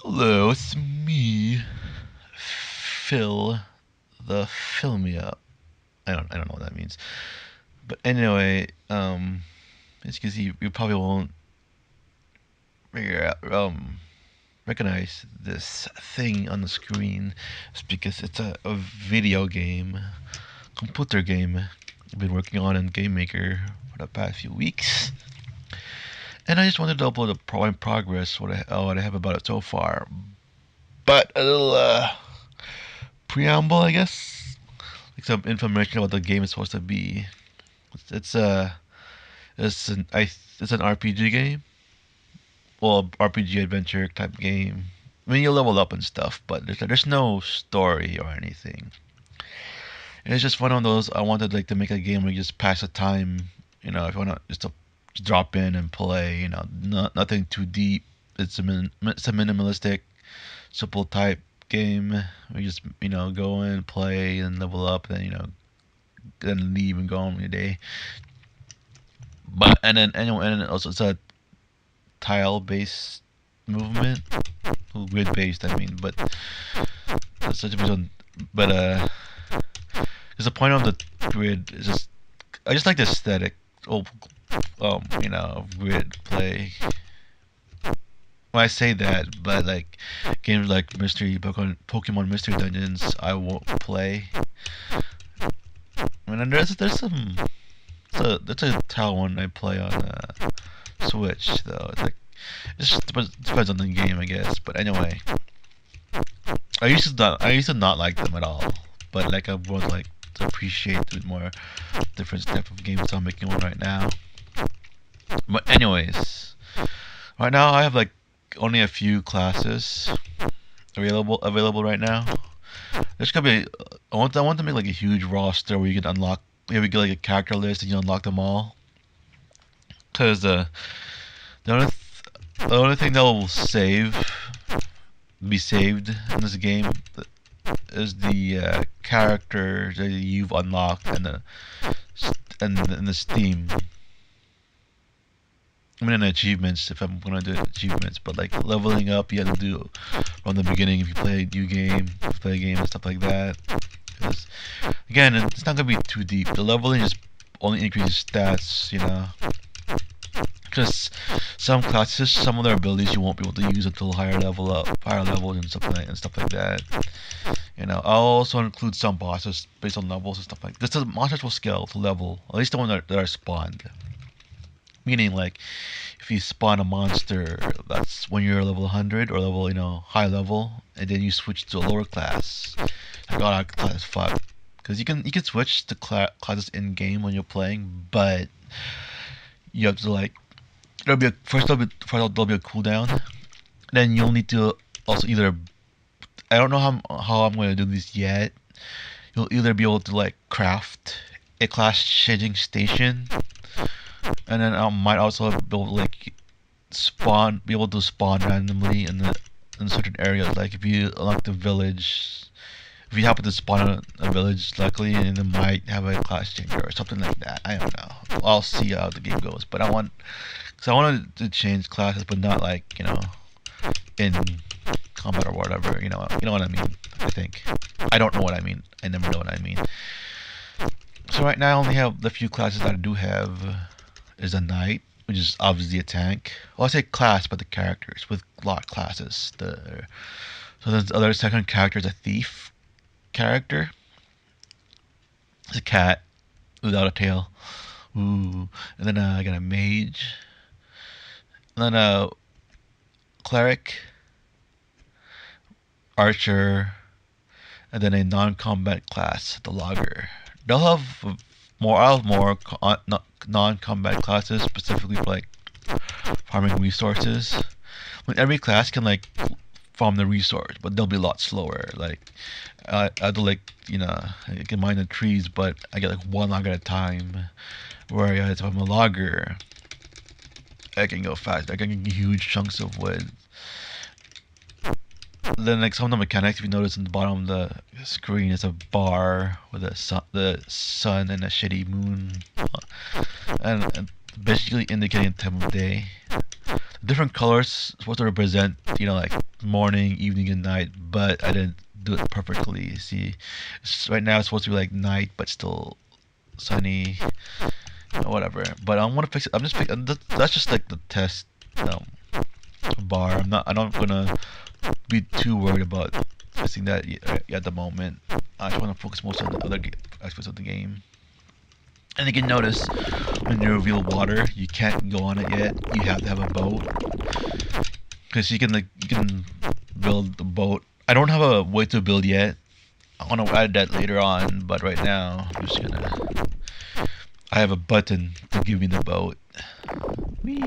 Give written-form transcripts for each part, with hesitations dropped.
Hello, it's me, Phil, the Fill Me Up. I don't know what that means. But anyway, it's because you probably won't figure out, recognize this thing on the screen. It's because it's a video game, computer game I've been working on in Game Maker for the past few weeks. And I just wanted to upload a in progress, what I have about it so far. But a little, preamble, I guess. Like some information about the game is supposed to be. It's a it's an RPG game. Well, RPG adventure type game. I mean, you level up and stuff, but there's no story or anything. And it's just one of those. I wanted like to make a game where you just pass the time. If you want to just to drop in and play. Nothing too deep. It's a minimalistic, simple type game. We just go in, play, and level up. Then leave and go on your day. But and then also it's a tile based movement, well, grid based. I mean, but that's such a reason. But there's a point on the grid. It's just I just like the aesthetic. Oh, grid play. Well, I say that, but like games like Pokemon Mystery Dungeons, I won't play. I mean, there's some. That's a tile one I play on Switch though. It just depends on the game, I guess. But anyway, I used to not like them at all. But like I would like to appreciate the more different type of games I'm making one right now. But anyways, right now I have like only a few classes available right now. There's gonna be I want to make like a huge roster where you can unlock. Maybe get like a character list and you unlock them all. Cause the only the only thing that will be saved in this game is the character that you've unlocked and the Steam. I mean, in achievements, if I'm gonna do achievements, but like leveling up, you have to do from the beginning if you play a new game, if you play a game and stuff like that. 'Cause, again, it's not gonna be too deep. The leveling just only increases stats, because some classes, some of their abilities you won't be able to use until higher levels and stuff like that. I'll also include some bosses based on levels and stuff like this. The monsters will scale to level, at least the one that are spawned. Meaning, like, if you spawn a monster, that's when you're level 100 or level, high level, and then you switch to a lower class. Like, oh, that class fuck. Because you can switch to classes in game when you're playing, but you have to like there'll be a cooldown. Then you'll need to also either I don't know how I'm gonna do this yet. You'll either be able to like craft a class changing station, and then I might also be able to like be able to spawn randomly in certain areas. Like if you unlock the village, if you happen to spawn in a village luckily, and it might have a class changer or something like that. I don't know. I'll see how the game goes. But because I wanted to change classes, but not like in combat or whatever. You know what I mean. I think. I don't know what I mean. I never know what I mean. So right now I only have the few classes that I do have is a knight, which is obviously a tank. Well, I say class, but the characters with a lot of classes. So there's other second character is a thief character. It's a cat without a tail. Ooh. And then I got a mage. And then a cleric, archer, and then a non-combat class, the logger. They'll have I'll have more non-combat classes specifically for like farming resources. When every class can like farm the resource, but they'll be a lot slower. Like I do like I can mine the trees, but I get like one log at a time. Whereas if I'm a logger, I can go fast. I can get huge chunks of wood. Then like some of the mechanics, if you notice in the bottom of the screen, is a bar with the sun and a shitty moon, and basically indicating the time of day. Different colors supposed to represent like morning, evening, and night, but I didn't do it perfectly. See, right now it's supposed to be like night, but still sunny, or whatever. But I want to fix it. I'm just that's just like the test um, bar. I'm not gonna be too worried about fixing that at the moment. I just want to focus most on the other aspects of the game. And you can notice when you reveal water, you can't go on it yet. You have to have a boat because you can build the boat. I don't have a way to build yet. I want to add that later on, but right now I'm just gonna. I have a button to give me the boat. Whee!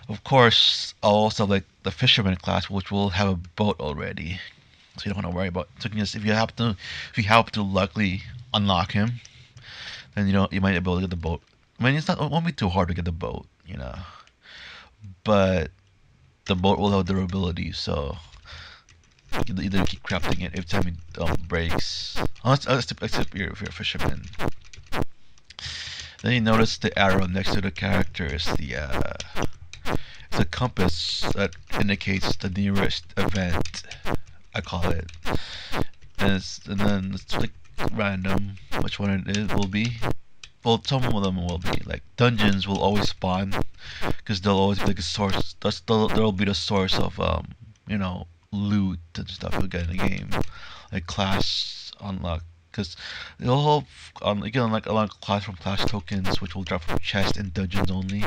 Of course, I'll also have like the fisherman class, which will have a boat already, so you don't want to worry about taking this. If you happen to luckily unlock him, then you might be able to get the boat. I mean, it won't be too hard to get the boat, but the boat will have durability, so you can either keep crafting it every time it breaks. Except if you're a fisherman. Then you notice the arrow next to the characters, it's a compass that indicates the nearest event. I call it, and then it's like random which one it will be. Well, some of them will be like dungeons will always spawn because they'll always be like a source. There'll be the source of loot and stuff you'll get in the game, like class unlock. Because you'll have you can unlock class from class tokens, which will drop from chest and dungeons only.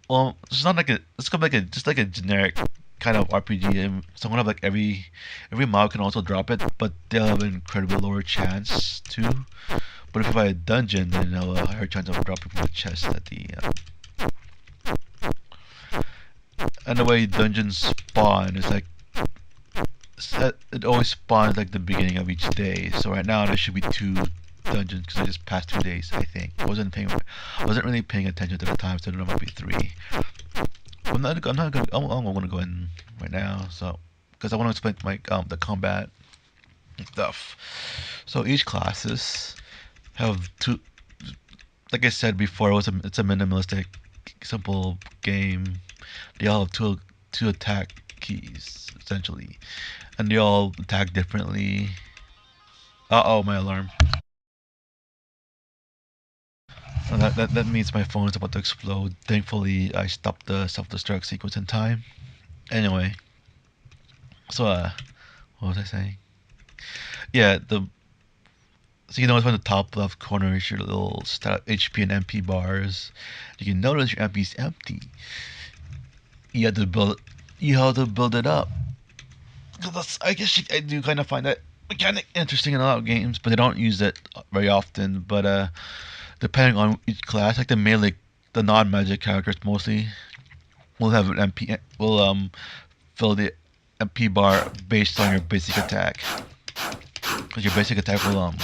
Well, it's not like it's kind of like just like a generic kind of RPG. And someone have like every mob can also drop it, but they'll have an incredibly lower chance too. But if you buy a dungeon, then they'll have a higher chance of dropping from the chest at the. And the way dungeons spawn is like it always spawns like the beginning of each day. So right now there should be 2 dungeons because I just passed 2 days. I think I wasn't really paying attention to the time, so there might be 3. I'm not gonna go in right now, so because I want to explain my the combat and stuff. So each classes have 2. Like I said before, it's a minimalistic, simple game. They all have two attack keys essentially, and they all attack differently. Oh, my alarm. Oh, that means my phone is about to explode. Thankfully, I stopped the self-destruct sequence in time. Anyway, so what was I saying? Yeah, so you notice from the top left corner is your little HP and MP bars. You can notice your MP is empty. You have to build it up. I guess I do kind of find that mechanic interesting in a lot of games, but they don't use it very often. But depending on each class, like the non-magic characters mostly will have an MP. Will fill the MP bar based on your basic attack. Because your basic attack will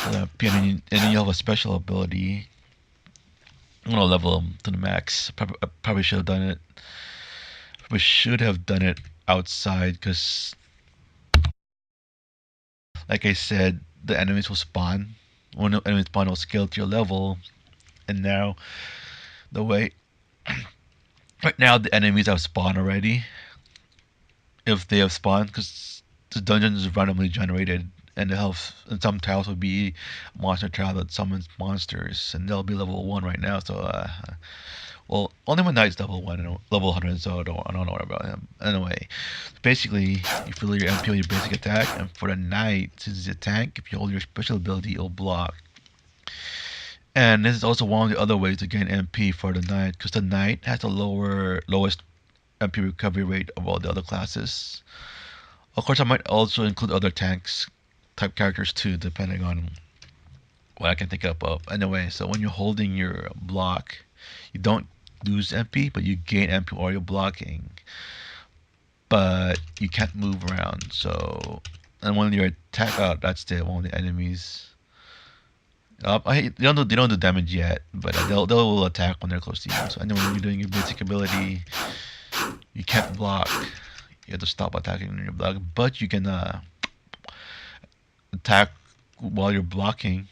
and then you have a special ability. I'm gonna level them to the max. I probably should have done it. We should have done it outside because, like I said, the enemies will spawn. When the enemies spawn, will scale to your level. And now, the way right now the enemies have spawned already. If they have spawned, because the dungeon is randomly generated, and the health and some tiles will be monster tile that summons monsters, and they'll be level 1 right now. So well, only when Knight's level 1 and level 100, so I don't know what about him. Anyway, basically, you fill your MP with your basic attack, and for the Knight, since he's a tank, if you hold your special ability, it'll block. And this is also one of the other ways to gain MP for the Knight, because the Knight has the lowest MP recovery rate of all the other classes. Of course, I might also include other tanks type characters too, depending on what I can think of. Anyway, so when you're holding your block, you don't lose MP, but you gain MP while you're blocking. But you can't move around. So, and when you attack out, that's one of the enemies. They don't do damage yet, but they'll attack when they're close to you. So anyway, when you're doing your basic ability, you can't block. You have to stop attacking when you're blocking, but you can attack while you're blocking,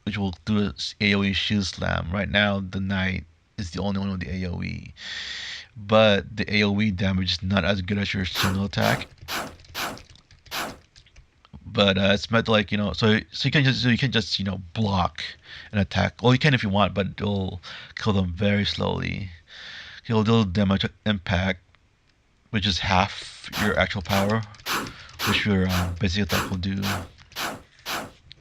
which will do an AoE shield slam. Right now, the Knight is the only one with the AoE, but the AoE damage is not as good as your single attack. But it's meant to, like, so you can just block an attack. Well, you can if you want, but it'll kill them very slowly. It'll do damage impact, which is half your actual power, which your basic attack will do.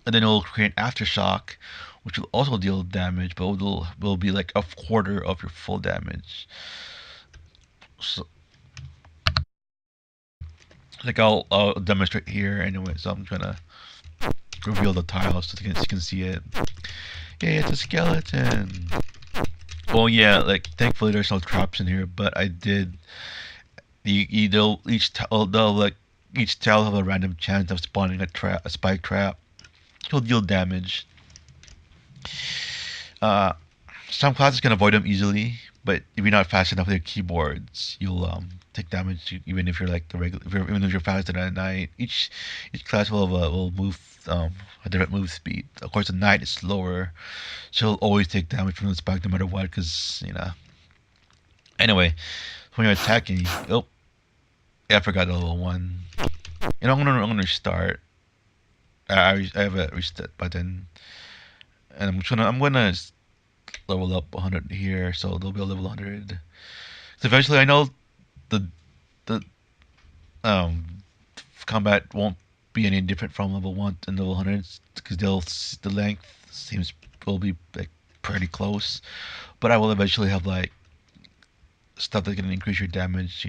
And then it'll create aftershock, which will also deal damage, but will be like a quarter of your full damage. So, like I'll demonstrate here anyway. So I'm gonna reveal the tiles so you can see it. Yeah, it's a skeleton. Well, yeah, like thankfully there's no traps in here, but I did. They'll like each tile have a random chance of spawning a spike trap. It'll deal damage. Some classes can avoid them easily, but if you're not fast enough with your keyboards, you'll take damage even if you're like even if you're faster than a knight. Each class will move a different move speed. Of course, the knight is slower, so he'll always take damage from the spike no matter what, because Anyway, when you're attacking, oh, yeah, I forgot the level 1. I'm gonna restart. I have a reset button, and I'm gonna level up 100 here, so they'll be a level 100. So eventually, I know the combat won't be any different from level 1 and level 100, because the length will be like pretty close, but I will eventually have like stuff that can increase your damage,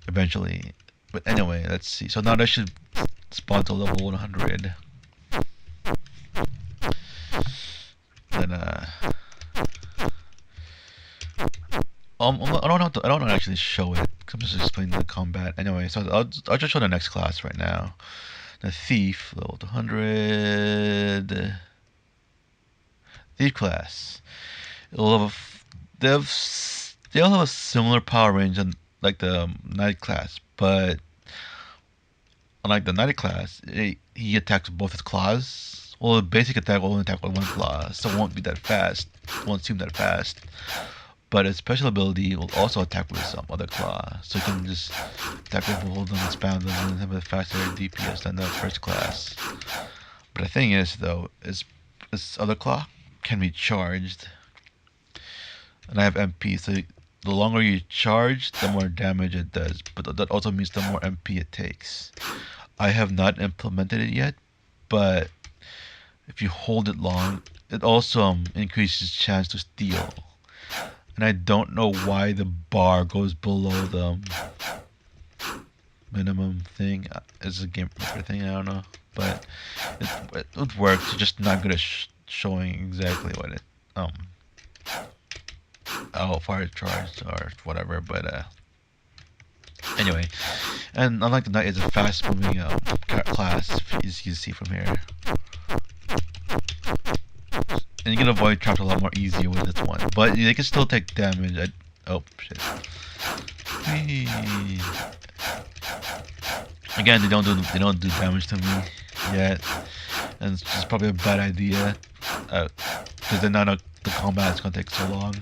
eventually. But anyway, let's see. So now that should spawn to level 100. Then I don't know actually show it. I'm just explaining the combat. Anyway, so I'll just show the next class right now. The thief, level 200. Thief class. They'll have a similar power range than like the knight class, but unlike the knight class, he attacks with both his claws. Well, the basic attack will only attack with one claw, so it won't be that fast. It won't seem that fast. But his special ability will also attack with some other claw, so you can just attack with both of them and spam them and have a faster DPS than the first class. But the thing is, though, is this other claw can be charged, and I have MP, so the longer you charge, the more damage it does. But that also means the more MP it takes. I have not implemented it yet, but if you hold it long, it also increases chance to steal. And I don't know why the bar goes below the minimum thing. It's a game thing, I don't know. But it works. It's just not good at showing exactly what it how far it charged or whatever. But anyway, and unlike the knight, it's a fast moving class, as you can see from here. And you can avoid traps a lot more easier with this one, but they can still take damage. Oh shit! Whee. Again, they don't do damage to me yet, and it's just probably a bad idea, because then now the combat is gonna take so long.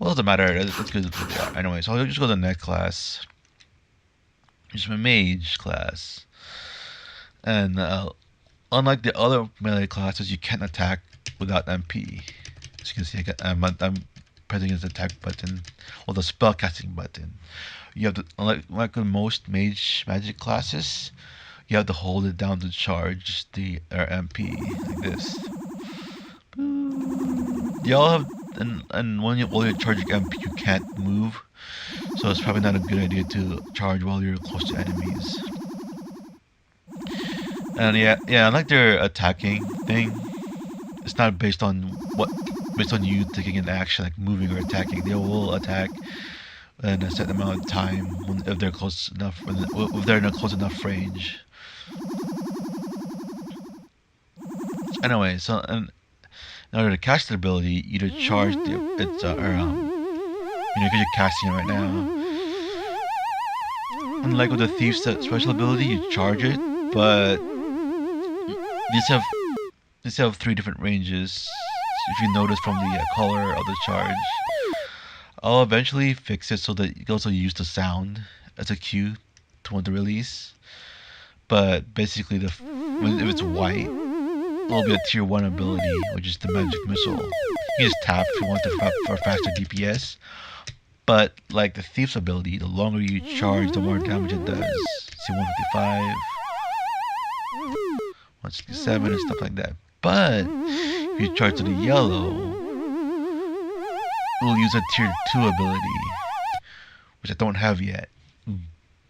Well, it doesn't matter. It's good. Anyway, so I'll just go to the next class. It's my mage class, and unlike the other melee classes, you can't attack without MP. As you can see, I'm pressing his attack button, or the spellcasting button. You have to, like in most magic classes, you have to hold it down to charge the MP like this. Y'all have, and while you're charging MP, you can't move, so it's probably not a good idea to charge while you're close to enemies. And yeah, I like their attacking thing. It's not based on you taking an action like moving or attacking. They will attack in a certain amount of time if they're close enough. If they're in a close enough range. Anyway, so in order to cast the ability, you either charge because you're casting it right now. Unlike with the thief's special ability, you charge it, but these have 3 different ranges. If you notice from the color of the charge, I'll eventually fix it so that you can also use the sound as a cue to want to release. But basically, if it's white, it'll be a tier 1 ability, which is the magic missile. You just tap if you want to for faster DPS. But like the thief's ability, the longer you charge, the more damage it does. See 155, 167, and stuff like that. But if you charge to the yellow, it will use a tier 2 ability, which I don't have yet.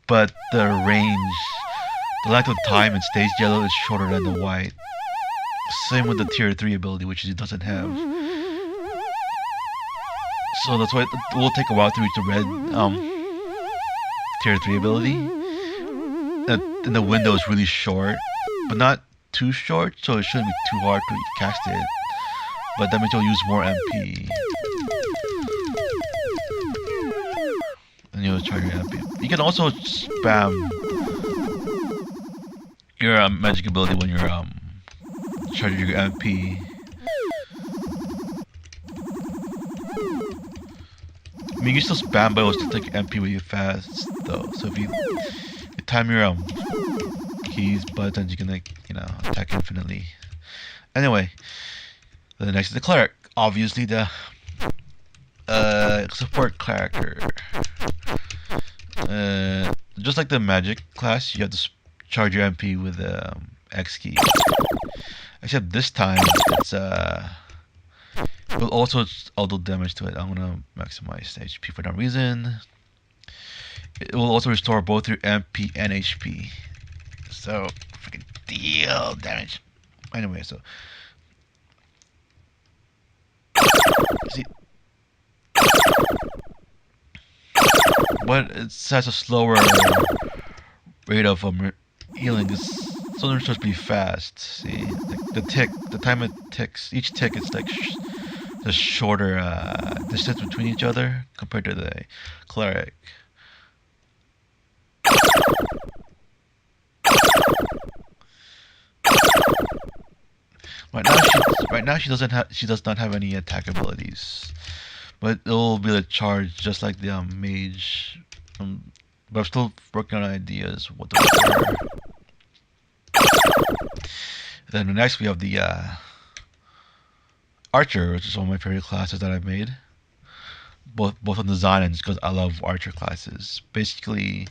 But the range, the length of time it stays yellow is shorter than the white. Same with the tier 3 ability, which it doesn't have. So that's why it will take a while to reach the red tier 3 ability. And the window is really short, but not too short, so it shouldn't be too hard to cast it. But that means you'll use more MP. And you'll charge your MP. You can also spam your magic ability when you're charging your MP. I mean, you can still spam, but it will still take MP really fast, though. So if you time your keys, buttons, you can, like, attack infinitely. Anyway, the next is the cleric. Obviously, the support character. Just like the magic class, you have to charge your MP with the X key. Except this time, it's will also auto damage to it. I'm gonna maximize HP for no reason. It will also restore both your MP and HP. So freaking deal damage. Anyway, so see, but it has a slower rate of healing. So they're supposed to be fast. See, like the time it ticks, each tick is like the shorter distance between each other compared to the cleric. Right now she does not have any attack abilities, but it will be a charge just like the mage. But I'm still working on ideas what to do for her. Then next we have the Archer, which is one of my favorite classes that I've made. Both on design and because I love Archer classes. Basically,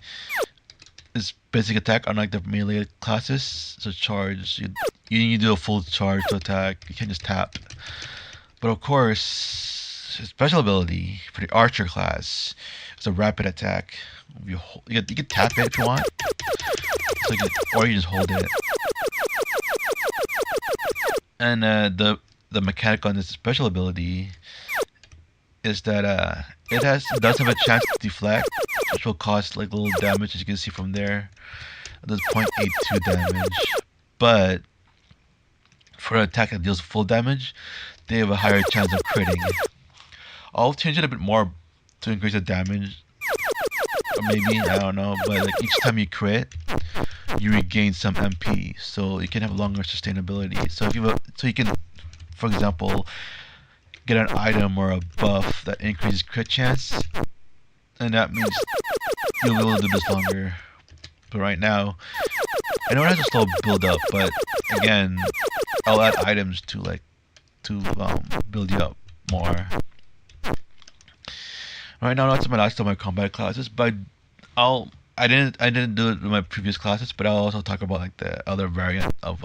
it's basic attack, unlike the melee classes. So charge, you need to do a full charge to attack. You can't just tap. But of course, special ability for the Archer class is a rapid attack. You can tap it if you want, so or you just hold it. And the mechanic on this special ability is that it does have a chance to deflect, which will cause like little damage, as you can see from there. It does 0.82 damage, but for an attack that deals full damage, they have a higher chance of critting. I'll change it a bit more to increase the damage, or maybe, I don't know, but like each time you crit, you regain some MP, so you can have longer sustainability. So if you can, for example, get an item or a buff that increases crit chance, and that means you'll be able to do this longer. But right now, I know it has a slow build up, but again, I'll add items to build you up more. Right now, that's my last of my combat classes, but I didn't do it in my previous classes, but I'll also talk about like the other variant of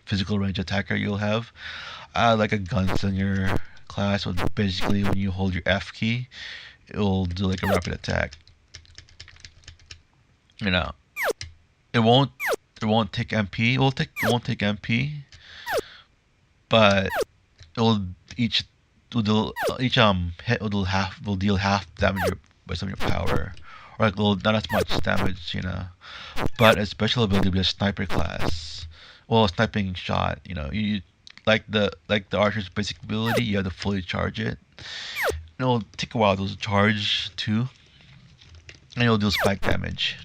physical range attacker you'll have. Like a gunslinger class, with basically when you hold your F key, it will do like a rapid attack. It won't take MP. It won't take MP, but each hit will deal half damage based on your power, or like not as much damage, But a special ability will be a sniper class. Well, a sniping shot, you like the archer's basic ability, you have to fully charge it. It'll take a while to charge too, and it'll do spike damage.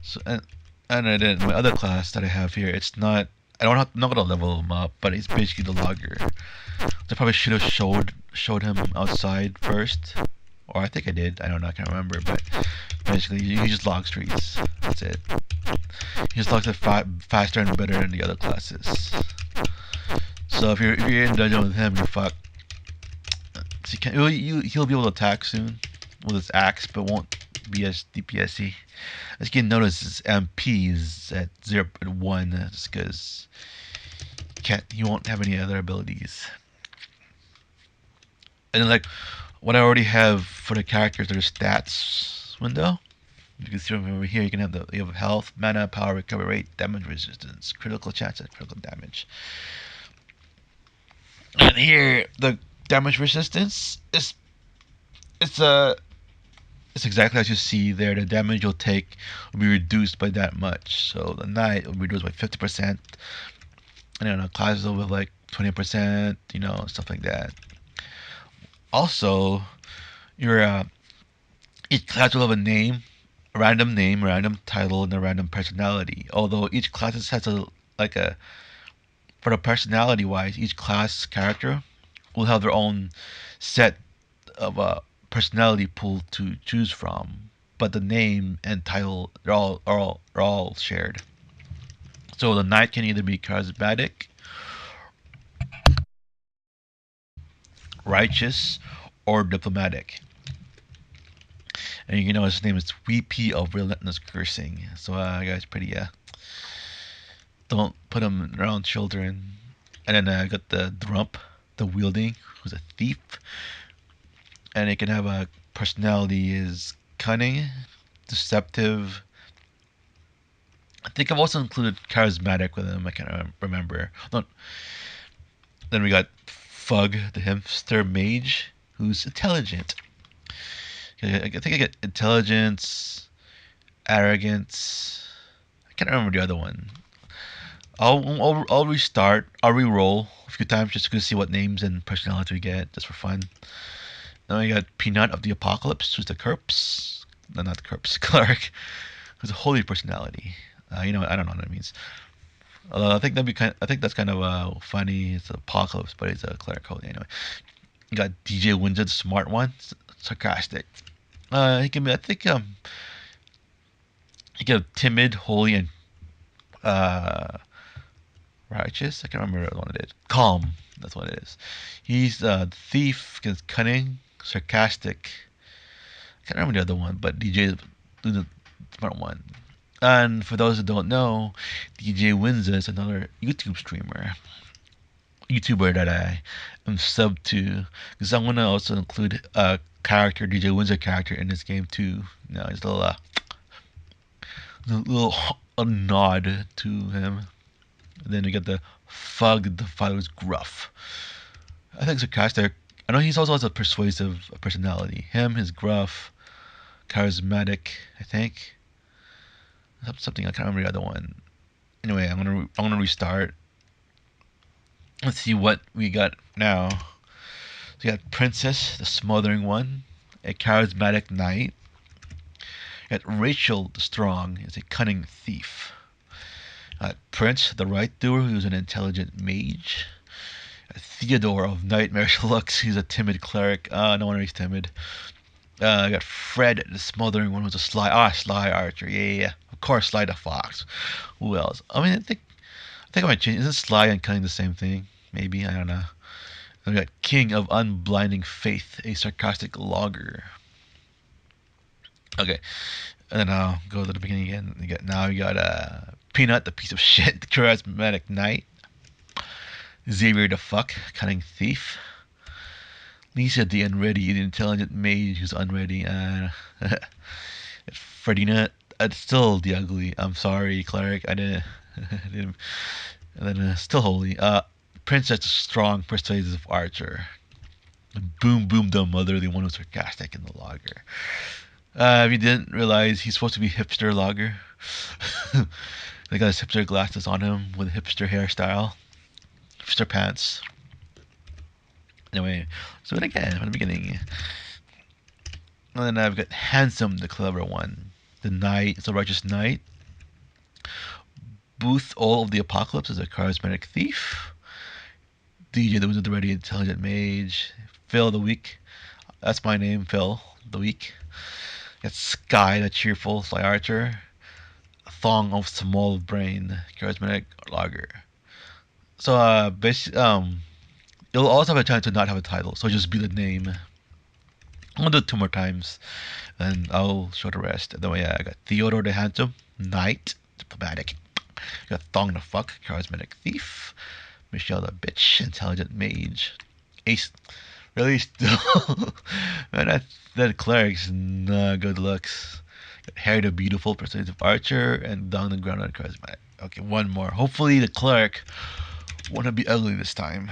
So and then my other class that I have here, it's not. I'm not gonna level them up, but it's basically the logger. I probably should have showed showed him outside first, or I think I did. I don't know. I can't remember. But basically, he just log streets. That's it. He just logs it faster and better than the other classes. So if you're in dungeon with him, you're fucked. So he'll be able to attack soon with his axe, but won't be as DPSy. As you can notice, his MP is at 0.1, just because he won't have any other abilities. And then, like, what I already have for the characters, there's stats window. You can see over here, you have health, mana, power, recovery rate, damage resistance, critical chance at critical damage. And here, the damage resistance is it's exactly as you see there. The damage you'll take will be reduced by that much. So the knight will be reduced by 50%. And then the classes will be like 20%, stuff like that. Also, your each class will have a random name, random title, and a random personality. Although each class has for the personality wise, each class character will have their own set of personality pool to choose from, but the name and title are all shared. So the knight can either be charismatic, righteous, or diplomatic. And you know his name is VP of Relentless Cursing. So guys, pretty don't put him around children. And then I got the Drump, the Wielding, who's a thief. And it can have a personality is cunning, deceptive. I think I've also included charismatic with him. I can't remember. No. Then we got Fug, the Hipster Mage, who's intelligent. I think I get intelligence, arrogance. I can't remember the other one. I'll restart. I'll re-roll a few times just to see what names and personalities we get, just for fun. Then we got Peanut of the Apocalypse, who's the Kerps. No, not the Kerps. Cleric, who's a holy personality. I don't know what that means. Although I think that's kind of funny. It's an apocalypse, but it's a cleric holy anyway. You got DJ Windsor, the smart one, sarcastic. He can be. I think he can have timid, holy, and righteous. I can't remember what it is. Calm. That's what it is. He's thief, cunning, sarcastic. I can't remember the other one, but DJ is the smart one. And for those who don't know, DJ Windsor is another YouTube YouTuber that I am subbed to, because I'm gonna also include a character, DJ Windsor character, in this game too. He's a little nod to him. And then we got the Fug, the father's gruff. I think sarcastic. I know he's also has a persuasive personality. His gruff, charismatic. I think something I can't remember the other one. Anyway, I'm gonna restart. Let's see what we got now. So we got Princess, the smothering one, a charismatic knight. We got Rachel, the strong, is a cunning thief. Prince, the right doer, who's an intelligent mage. Theodore of Nightmarish Looks, he's a timid cleric. No wonder he's timid. I got Fred, the smothering one, who's a sly archer. Yeah. Of course, Sly the Fox. Who else? I mean, I think I might change. Isn't Sly and cunning the same thing? Maybe, I don't know. Then we got King of Unblinding Faith, a sarcastic logger. Okay, and then I'll go to the beginning again. We got Peanut, the piece of shit, the charismatic knight. Xavier the fuck, cunning thief. Lisa the unready, the intelligent mage who's unready. Fredina, still the ugly. I'm sorry, cleric. I didn't. And then still holy. Princess, the strong, persuasive archer. Boom the mother, the one who's sarcastic in the logger. If you didn't realize, he's supposed to be hipster logger. They got his hipster glasses on him with a hipster hairstyle, hipster pants. Anyway, so it again from the beginning. And then I've got Handsome, the clever one. The knight is a righteous knight. Booth, all of the Apocalypse, is a charismatic thief. DJ, the Wizard, the ready intelligent mage. Phil the Weak. That's my name, Phil the Weak. Got Sky the Cheerful Sly Archer. Thong of Small Brain Charismatic Logger. So basically, you'll also have a chance to not have a title, so just be the name. I'm gonna do it 2 more times, and I'll show the rest. And then yeah, I got Theodore the Handsome, Knight, Diplomatic. Got Thong the Fuck, Charismatic Thief. Michelle the Bitch, Intelligent Mage. Ace, really still, man, that cleric's not good looks. Got Harry the Beautiful, Persuasive Archer, and Dong the Grounded Charismatic. Okay, one more. Hopefully the cleric won't be ugly this time.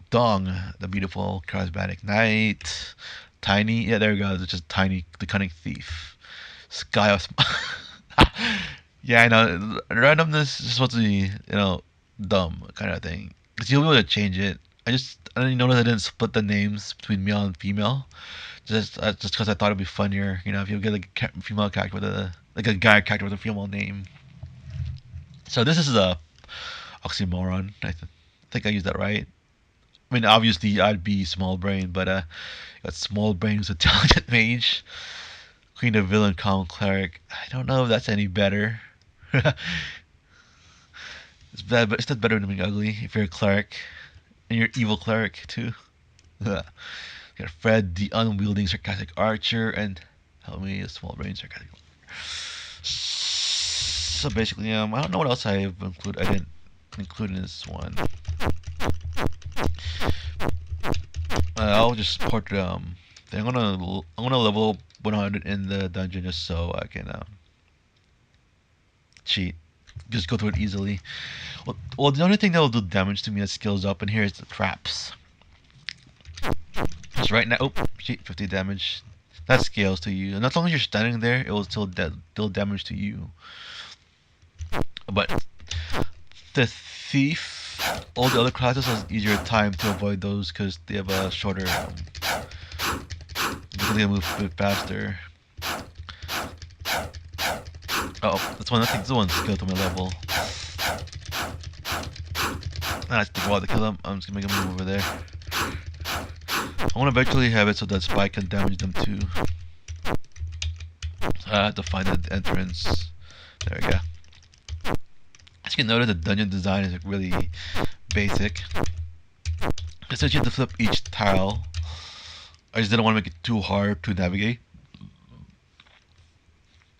Dong the Beautiful, Charismatic Knight. Tiny, yeah, there we go. It's just Tiny, the Cunning Thief. Sky of yeah, I know. Randomness is supposed to be, dumb kind of thing. Because you'll be able to change it. I didn't notice I didn't split the names between male and female. Just because I thought it'd be funnier, if you get like a female character with a guy character with a female name. So this is a oxymoron. Think I used that right. I mean, obviously I'd be small brain, but got small brain who's a talented mage. Queen of Villain, Calm Cleric. I don't know if that's any better. It's bad, but it's not better than being ugly if you're a cleric. And you're evil cleric, too. Got Fred, the Unwielding Sarcastic Archer, and help me, a Small Brain Sarcastic Archer. So basically, I don't know what else I didn't include in this one. I'll just port I'm gonna level 100 in the dungeon just so I can cheat. Just go through it easily. Well, the only thing that will do damage to me that scales up in here is the traps. Just right now, 50 damage. That scales to you, and as long as you're standing there, it will still deal damage to you. But the thief, all the other classes has easier time to avoid those because they have a shorter. They move a bit faster. Oh, that's one. I think this one's scaled to my level. I have to go out to kill him. I'm just gonna make a move over there. I want to eventually have it so that Spike can damage them too. So I have to find the entrance. There we go. As you can notice, the dungeon design is really basic. Essentially, you have to flip each tile. I just didn't want to make it too hard to navigate.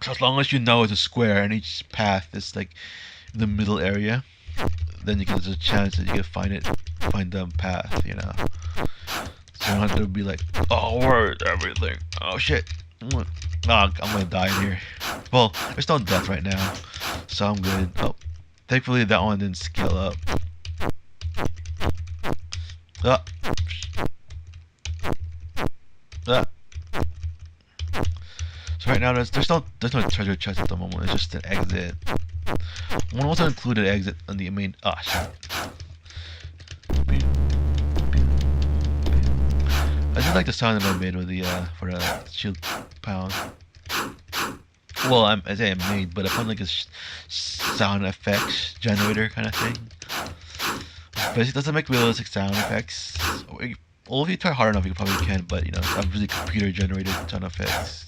So as long as you know it's a square and each path is like in the middle area, then there's a chance that you can find the path, So you don't have to be like, oh, where's everything? Oh shit. I'm gonna die in here. Well, there's no death right now, so I'm good. Oh, thankfully that one didn't scale up. So right now there's no treasure chest at the moment. It's just an exit. One also included exit on the main. Shit. I just like the sound that I made with the for the shield pound. Well, I say I made, but I found like a sound effects generator kind of thing. But it doesn't make realistic sound effects. Well, if you try hard enough, you probably can. But I'm really computer generated sound effects.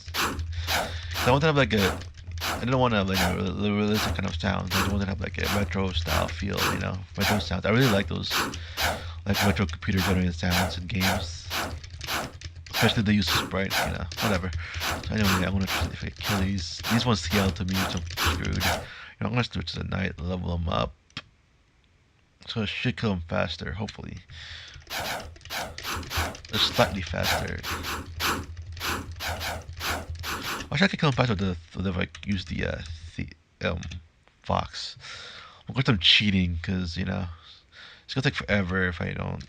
I wanted to have like I didn't want to have like a realistic kind of sound. I just wanted to have like a retro style feel, retro sounds. I really like those, like retro computer generated sounds in games. Especially the use of Sprite, whatever. So anyway, I want to kill these. These ones scale to me, so I'm screwed. I'm gonna switch to the night, level them up. So it should kill them faster, hopefully. Just slightly faster. I wish I could kill them faster if I use the fox. Of course I'm cheating, because, it's gonna take forever if I don't.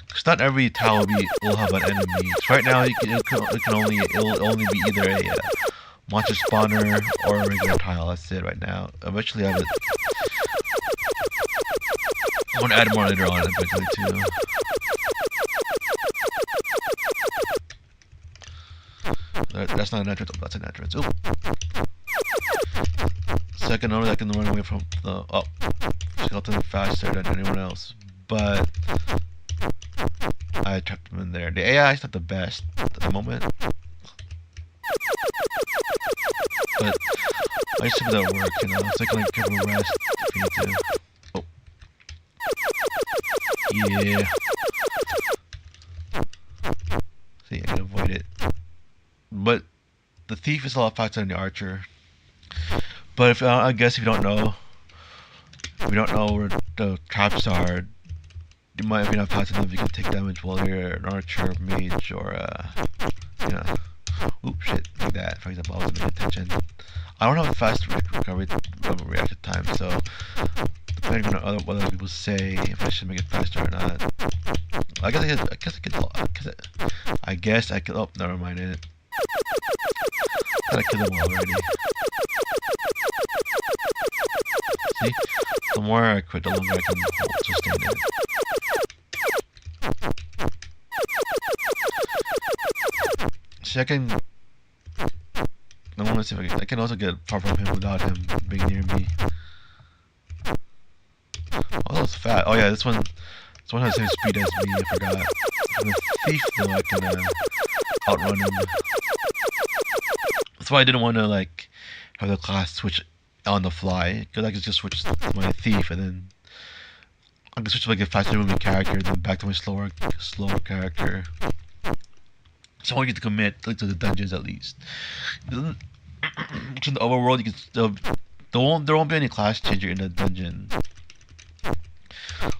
Because not every tile will have an enemy. So right now, it'll only be either a monster spawner or a regular tile. That's it right now. Eventually, I want to add more later on, eventually too. That's not an entrance. Oh, that's an entrance. Oop. Second, only I can run away from the. Oh, skeleton faster than anyone else, but I trapped him in there. The AI is not the best at the moment, but I just hope that work, you know. It's like give him a rest if you need to. Oh. Yeah. See, I can avoid it. But the thief is a lot faster than the archer. But if I guess if you don't know where the traps are, you might, if you're not fast enough, you can take damage while you're an archer, mage, or you know, oop, shit, like that. For example, I wasn't paying attention. I don't have a fast recovery reaction time, so depending on what other people say, if I should make it faster or not. I guess I could. Oh, never mind it. I killed them already. See, the more I quit, the longer I can sustain it. See, I want to see if I can also get far from him without him being near me. Oh, that was fat. Oh yeah, this one has the same speed as me. I forgot. For the thief, though, I can outrun him. That's why I didn't want to like have the class switch on the fly, because I could just switch to my thief and then I could switch to like a faster moving character, then back to my slower character. So I want you to commit like to the dungeons at least. In the overworld, you can still there won't be any class changer in the dungeon.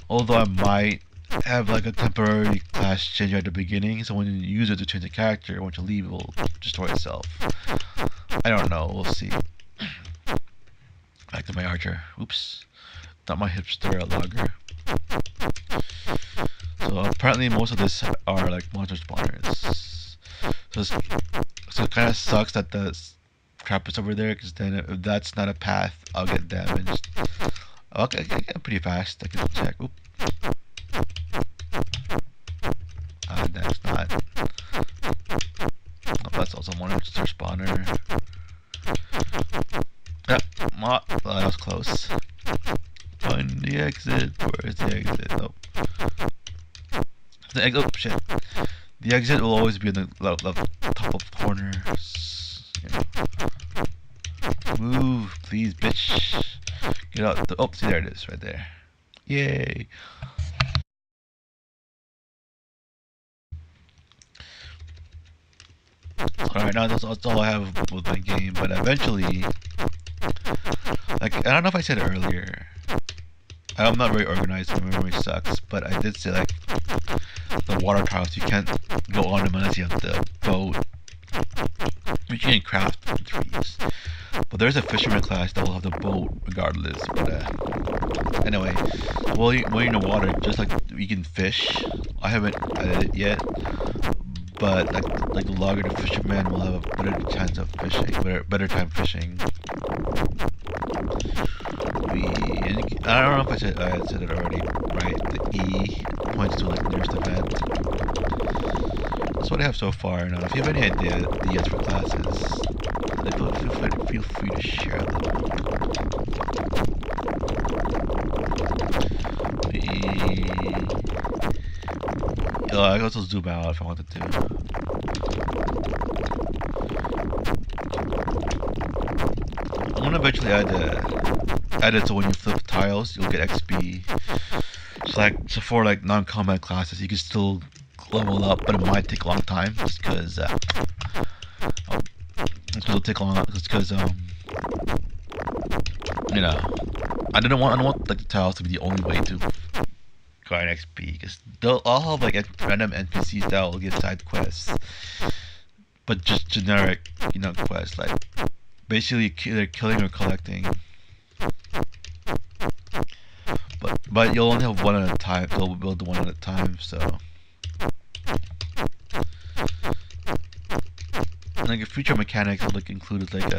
Although I might have like a temporary class changer at the beginning, so when you use it to change the character, once you leave, it will destroy itself. I don't know. We'll see. Back to my archer. Oops, not my hipster logger. So apparently most of this are like monster spawners. So it kind of sucks that the trap is over there, because then if that's not a path, I'll get damaged. Okay, I get pretty fast. I can check. Oop. That's not. Oh, that's also monster spawner. Yeah, well, that was close. Find the exit. Where's the exit? Oh. The exit. Oh, shit. The exit will always be in the top of corner. You know. Move, please, bitch. Get out. Oh, see, there it is, right there. Yay. Alright, now that's all I have with my game, but eventually, like, I don't know if I said it earlier, I'm not very organized, my memory sucks, but I did say, like, the water trials, you can't go on them unless you have the boat, which you can craft in trees. But there's a fisherman class that will have the boat regardless, but anyway, while you're in the water, just like you can fish, I haven't added it yet, but like the logger, the fisherman will have a better chance of fishing, better time fishing. I don't know if I said it already, right? The E points to like nearest event. That's what I have so far. Now, if you have any ideas for classes, feel free to share them. I could also zoom out if I wanted to. I'm gonna eventually add it so when you flip tiles, you'll get XP. So for like non-combat classes, you can still level up, but it might take a long time, just because it'll take long. Just because you know, I don't want like the tiles to be the only way to grind XP, because I'll have like random NPCs that will give side quests, but just generic, you know, quests like basically either killing or collecting. But you'll only have one at a time. You'll build one at a time, so. And like a future mechanics will like include like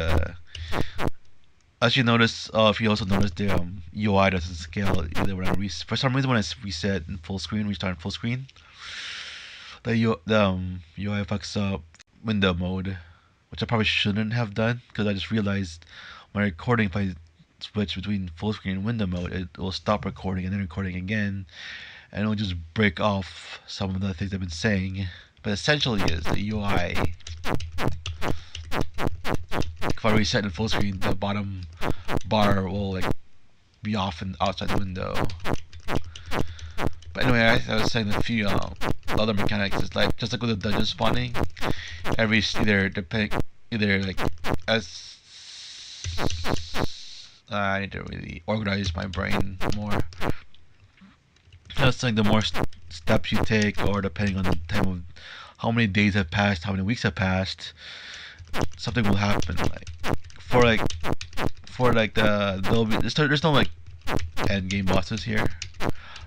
as you notice, if you also notice the UI doesn't scale either when I for some reason when I reset in full screen, restart in full screen, the UI fucks up window mode, which I probably shouldn't have done, because I just realized my recording, if I switch between full screen and window mode, it will stop recording and then recording again, and it will just break off some of the things I've been saying. But essentially, is the UI. If I reset in full screen, the bottom bar will like be off and outside the window. But anyway, I was saying a few other mechanics. It's like just like with the dungeon spawning, every either like as I need to really organize my brain more. Just like the more steps you take, or depending on the time of how many days have passed, how many weeks have passed, something will happen. For like there's no like end game bosses here.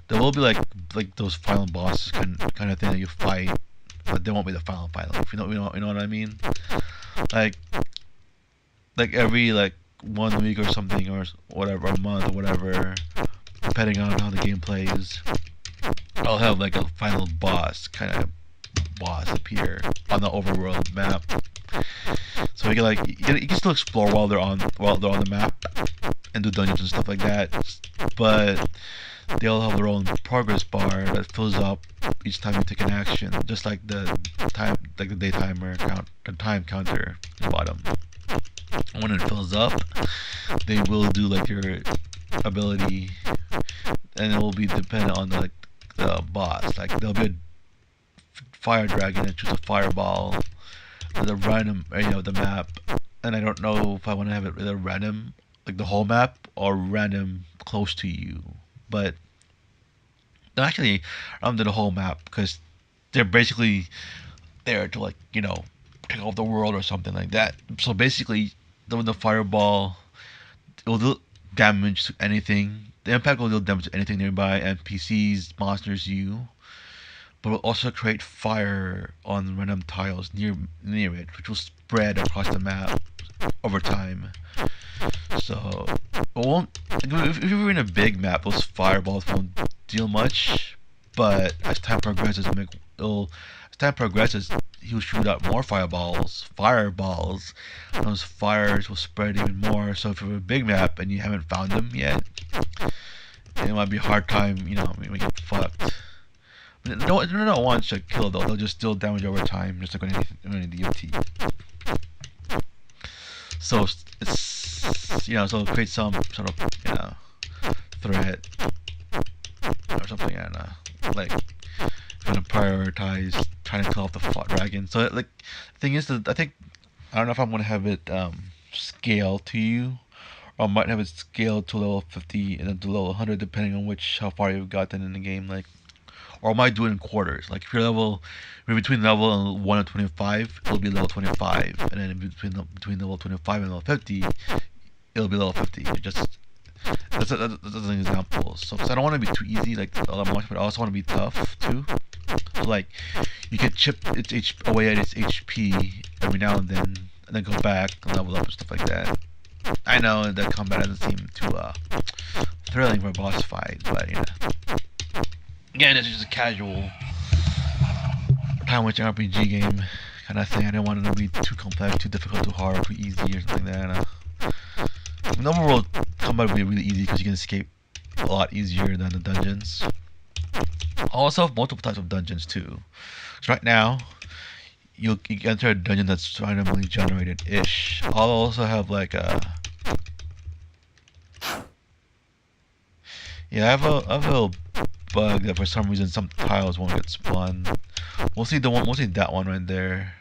There will be like those final bosses kind of thing that you fight, but they won't be the final. If you know what I mean. Like every like 1 week or something, or whatever, a month or whatever, depending on how the game plays, I'll have like a final boss appear on the overworld map. So you can you can still explore while they're on the map and do dungeons and stuff like that, but they'll have their own progress bar that fills up each time you take an action, just like the day timer count, the time counter at the bottom. When it fills up, they will do like your ability, and it will be dependent on the boss. Like there'll be a fire dragon and choose a fireball at a random area of the map, and I don't know if I want to have it either random, like the whole map, or random close to you. But actually, I'm to the whole map because they're basically there to take over the world or something like that. So basically, the fireball, it will do damage to anything. The impact will do damage to anything nearby, NPCs, monsters, you. But it will also create fire on random tiles near it, which will spread across the map over time. So it won't. If you're in a big map, those fireballs won't deal much. But as time progresses, he'll shoot out more fireballs. And those fires will spread even more. So if you're a big map and you haven't found them yet, it might be a hard time. You get fucked. But no one should kill though. They'll just deal damage over time, just like on any DOT. So it's so it'll create some sort of threat or something. I don't know. Like gonna prioritize trying to kill off the dragon. So the thing is that I don't know if I'm gonna have it scale to you, or I might have it scaled to level 50 and then to level 100, depending on how far you've gotten in the game. Or I might do it in quarters. Like if you're between level 1 and 25, it'll be level 25, and then between level 25 and level 50, it'll be level 50. That's an example. So, because I don't want to be too easy, like all that much, but I also want to be tough too. So you can chip away at its HP every now and then go back and level up and stuff like that. I know that combat doesn't seem too thrilling for a boss fight, but again, it's just a casual time-wasting RPG game kind of thing. I didn't want it to be too complex, too difficult, too hard, too easy, or something like that. In the overworld, combat will be really easy because you can escape a lot easier than the dungeons. I also have multiple types of dungeons too. So right now, you enter a dungeon that's randomly generated-ish. I'll also have I have a bug that for some reason some tiles won't get spawned. We'll see that one right there.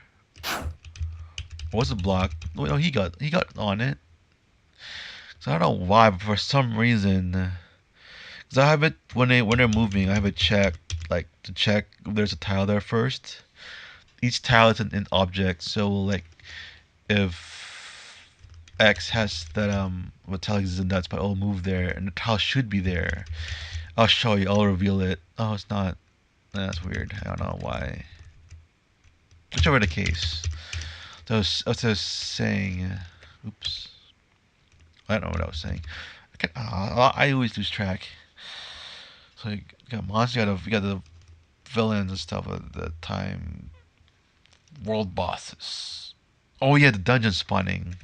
What's the block? Oh, no, he got on it. So I don't know why, but for some reason, because I have it when they're moving, I have it checked to check if there's a tile there first. Each tile is an object, so if X has that what tile exists in that spot, it'll move there, and the tile should be there. I'll show you. I'll reveal it. Oh, it's not. That's weird. I don't know why. Whichever the case. So I was just saying. Oops. I don't know what I was saying. I always lose track. So you got monsters. You got the villains and stuff at the time. World bosses. Oh yeah, the dungeon spawning.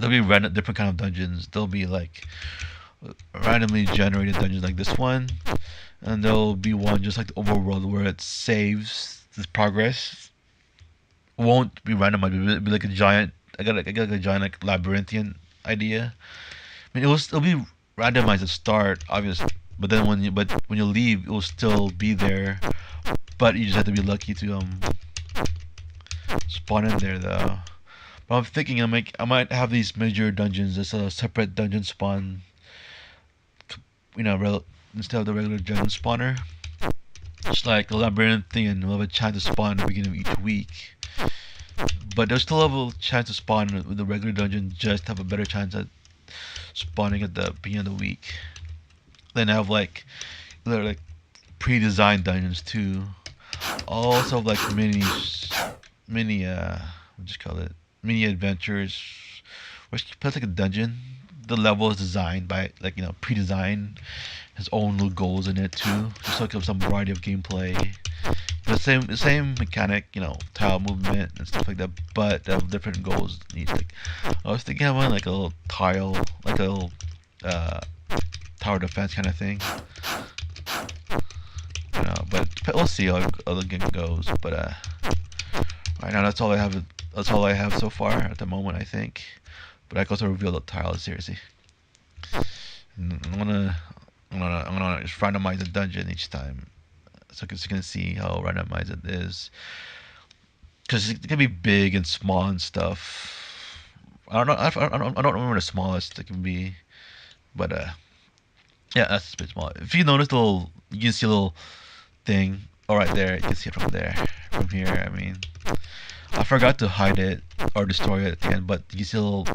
there'll be random different kind of dungeons. There'll be like randomly generated dungeons like this one, and there'll be one just like the overworld where it saves this progress. Won't be randomized. It'll be like a giant. I got like a giant like labyrinthian idea. I mean, it'll be randomized at start, obviously, but then when you leave, it will still be there. But you just have to be lucky to spawn in there though. But I'm thinking I might have these major dungeons as a separate dungeon spawn. Instead of the regular dungeon spawner. Just like the labyrinthian will have a chance to spawn at the beginning of each week. But they'll still have a chance to spawn with the regular dungeon, just have a better chance at spawning at the beginning of the week. Then I have like they're like pre-designed dungeons too. Also have like mini what you call it? Mini adventures. Which plays like a dungeon. The level is designed by like pre-designed, his own little goals in it too, just so it gives some variety of gameplay. The same mechanic, tile movement and stuff like that, but they have different goals. Like I was thinking of one like a little tile, like a little uh, tower defense kind of thing. But we'll see how the game goes. But right now that's all I have. That's all I have so far at the moment, I think. But I can also reveal the tiles seriously. I'm gonna just randomize the dungeon each time, so you can see how randomized it is. Because it can be big and small and stuff. I don't know. I don't remember the smallest it can be, but yeah, that's a bit small. If you notice you can see a little thing. Oh, right there, you can see it from there, from here. I mean, I forgot to hide it or destroy it at the end, but you can see a little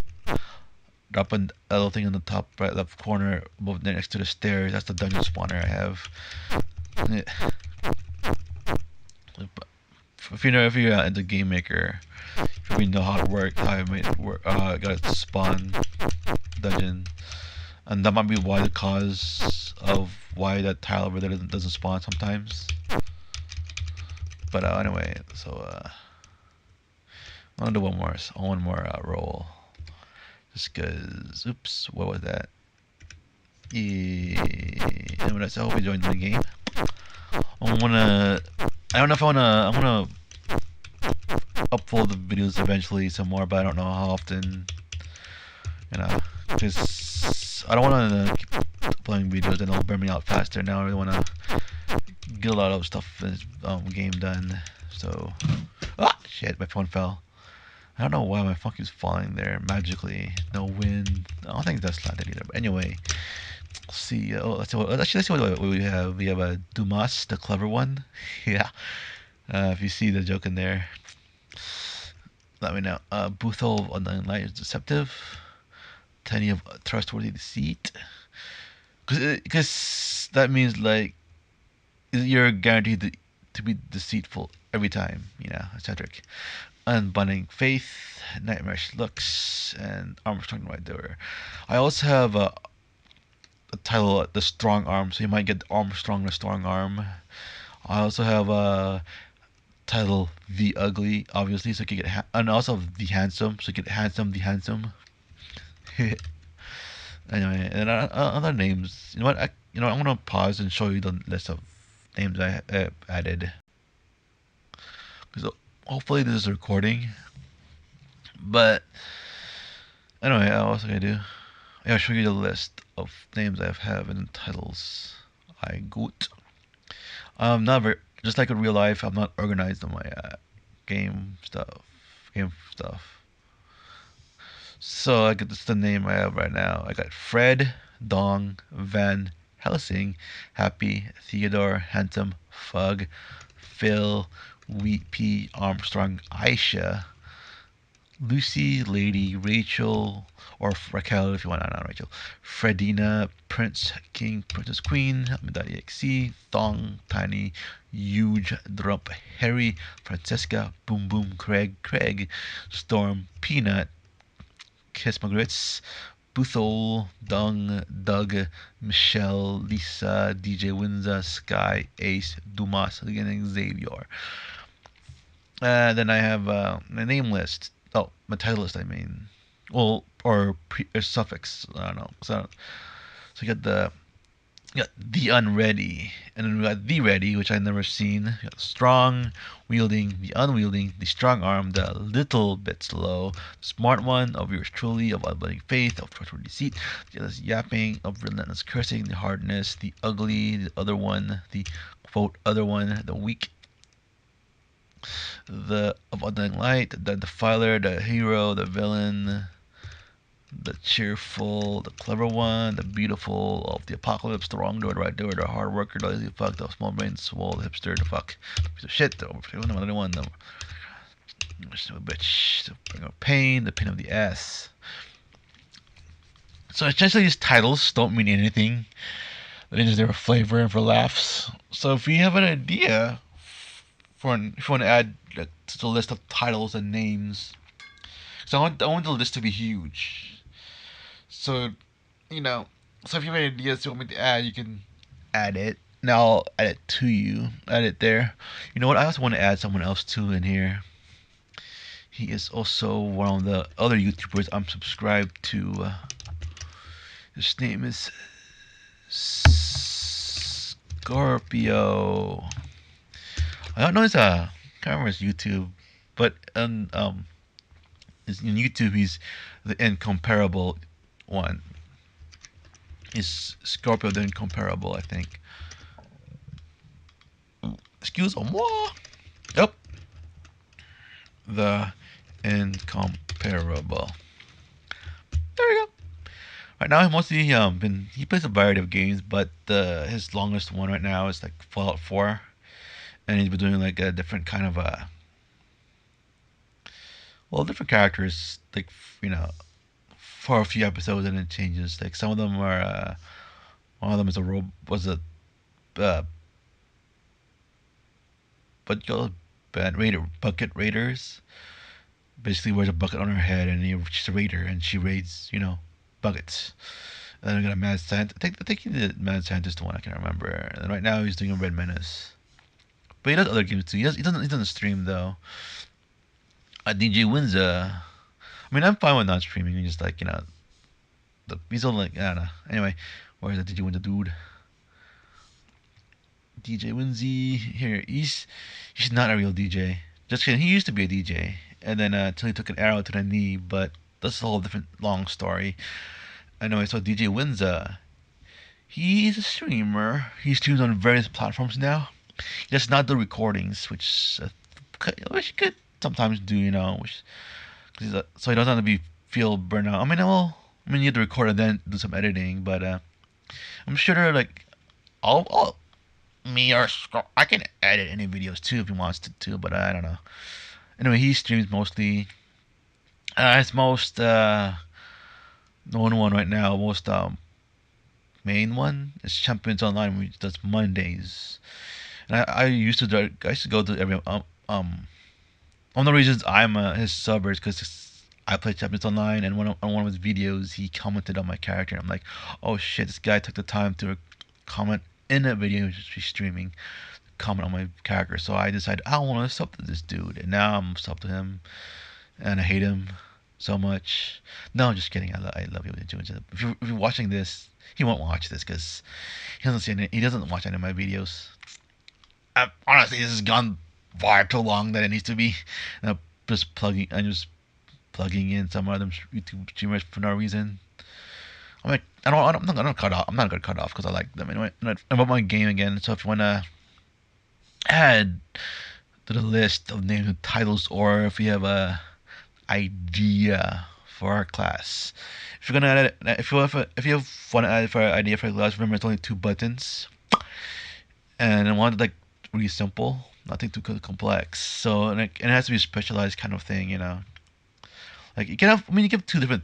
drop a little thing on the top right left corner above next to the stairs. That's the dungeon spawner I have. Yeah. If you're into Game Maker, if you know how to work, how I made it work, got to spawn dungeon, and that might be why the cause of why that tile over there doesn't spawn sometimes. But anyway, so I'm gonna do one more roll. Just cause, oops, what was that? Yeah. Anyway, I hope you joined the game. I don't know if I'm gonna upload the videos eventually some more, but I don't know how often, because I don't want to keep uploading videos and it'll burn me out faster. Now I really want to get a lot of stuff in this game done. So, shit, my phone fell. I don't know why my phone keeps falling there magically. No wind. I don't think that's slanted either. But anyway, let's see. Let's see what we have. We have a Dumas, the clever one. Yeah. If you see the joke in there, let me know. Buthol on the light is deceptive. Tiny of trustworthy deceit. Because that means like you're guaranteed to be deceitful every time. Eccentric. Unbinding Faith, Nightmarish Looks, and Armstrong right there. I also have a title, The Strong Arm, so you might get Armstrong, the Strong Arm. I also have a title, The Ugly, obviously, so you can get, and also The Handsome, so you get Handsome, The Handsome. Anyway, and other names. You know what? I'm gonna pause and show you the list of names I added. Because hopefully this is recording. But anyway, what else can I do? I'll show you the list of names I have and titles I got. Not very, just like in real life, I'm not organized on my game stuff. So I get this the name I have right now. I got Fred, Dong, Van Helsing, Happy, Theodore, Handsome, Fug, Phil, Wheat Pea, Armstrong, Aisha, Lucy, Lady, Rachel, or Raquel if you want, not Rachel, Fredina, Prince, King, Princess, Queen, Medallia.exe, Thong, Tiny, Huge, Drump, Harry, Francesca, Boom Boom, Craig, Storm, Peanut, Kiss Magrits, Buthol, Dung, Doug, Michelle, Lisa, DJ Winza, Sky, Ace, Dumas, again, Xavier. Then I have my name list. Oh, my title list, I mean. Well, or suffix. I don't know. So you got the unready, and then we got the ready, which I never seen. You got strong, wielding, the unwielding, the strong arm, the little bit slow, the smart one of yours truly, of unbending faith, of trustworthy deceit, the jealous yapping, of relentless cursing, the hardness, the ugly, the other one, the quote other one, the weak, the of undying light, the defiler, the hero, the villain, the cheerful, the clever one, the beautiful of the apocalypse, the wrong door, the right door, the hard worker, the lazy fuck, the small brain, swole, the hipster, the fuck, the piece of shit, the another one, the bitch, the bring of pain, the pain of the ass. So essentially, these titles don't mean anything. They're just there for flavor and for laughs. So if you have an idea if you want to add to the list of titles and names, so I want the list to be huge. So, so if you have any ideas you want me to add, you can add it. Now I'll add it to you. Add it there. You know what? I also want to add someone else too in here. He is also one of the other YouTubers I'm subscribed to. His name is Scorpio. I don't know his can't remember his YouTube, but in YouTube he's the incomparable one. Is Scorpio the incomparable? I think. Excuse-moi. Yep. The incomparable. There you go. Right now, mostly he plays a variety of games, but his longest one right now is like Fallout 4, and he's been doing like a different kind of different characters, like for a few episodes, and it changes. Like some of them are one of them is bucket raiders. Basically wears a bucket on her head, and she's a raider, and she raids buckets. And then I got a mad scientist. I think he did mad scientist one. I can't remember. And right now he's doing a Red Menace. But he does other games too. He doesn't stream though. DJ Winza. I mean, I'm fine with not streaming. Just like he's all like, I don't know. Anyway, where's that DJ Winza dude? DJ Winzy here. He's not a real DJ. Just kidding. He used to be a DJ, and then until he took an arrow to the knee. But that's a whole different long story. Anyway, so DJ Winza, he's a streamer. He streams on various platforms now. He does not do recordings, which he could sometimes do, so he doesn't have to feel burnout. I mean, you have to record and then do some editing, but I'm sure I'll I can edit any videos too if he wants to too, but I don't know. Anyway, he streams mostly. His most known one right now, most main one is Champions Online, which does Mondays. And I used to go to every one of the reasons I'm his subber is because I play Champions Online, and on one of his videos he commented on my character, and I'm like, oh shit, this guy took the time to comment in a video he's streaming, comment on my character. So I decided I want to sub to this dude, and now I'm sub to him, and I hate him so much. No, I'm just kidding. I love you. If you're watching this, he won't watch this because he doesn't watch any of my videos. Honestly, this has gone far too long than it needs to be. And I'm just plugging in some other YouTube streamers for no reason. I'm like, I'm not gonna cut off. I'm not gonna cut off because I like them anyway. About my game again. So if you wanna add to the list of names and titles, or if you have a idea for our class, if you're gonna add it, if you want to add for an idea for a class, remember it's only 2 buttons, and I want it like really simple, nothing too complex. So and it has to be a specialized kind of thing, Like you can have, you can have 2 different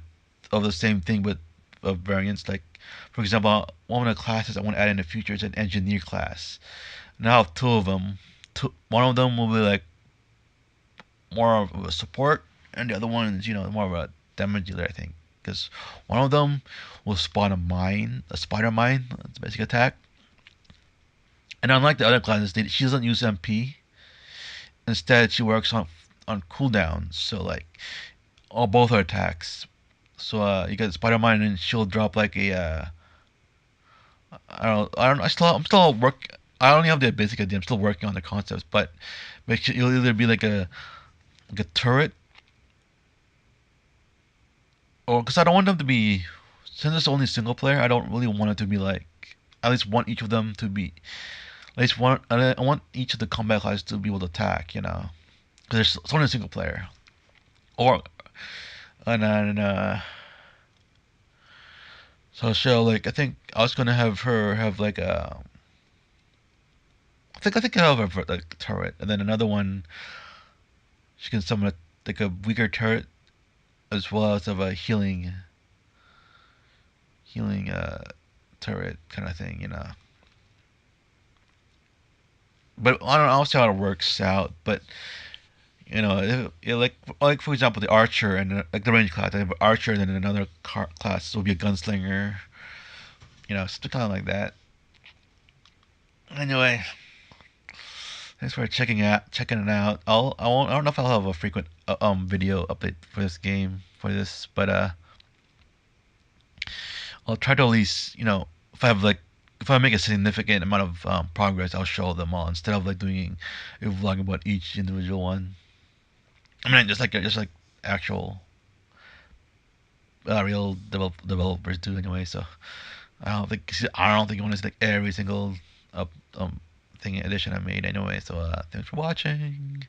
of the same thing, but of variants. Like for example, one of the classes I want to add in the future is an engineer class. Now I have 2 of them. One of them will be like more of a support, and the other one is more of a damage dealer, I think, because one of them will spawn a spider mine. It's a basic attack. And unlike the other classes, she doesn't use MP. Instead, she works on cooldown. So like both her attacks So you get Spider-Man and she'll drop like a I don't I'm still work I only have the basic idea. I'm still working on the concepts, but it'll either be like a turret, or because I don't want them to be, since it's only single player, I don't really want it to be like, at least want each of them to be, at least one I want each of the combat classes to be able to attack, because it's only a single player. Or and then so she'll like, I think I was gonna have her have like a, I think I'll have her like turret, and then another one she can summon like a weaker turret, as well as of a healing turret kind of thing. But I don't know, I'll see how it works out. But like for example, the archer and like the range class, I have an archer, and then another class will be a gunslinger. Something kind of like that. Anyway, thanks for checking it out. I don't know if I'll have a frequent video update for this game for this, but I'll try to at least, if I have like, if I make a significant amount of progress, I'll show them all instead of like doing a vlog about each individual one. I mean, just like actual real developers do anyway. So I don't think you want to see like every single uh, um thing edition I made anyway. So thanks for watching.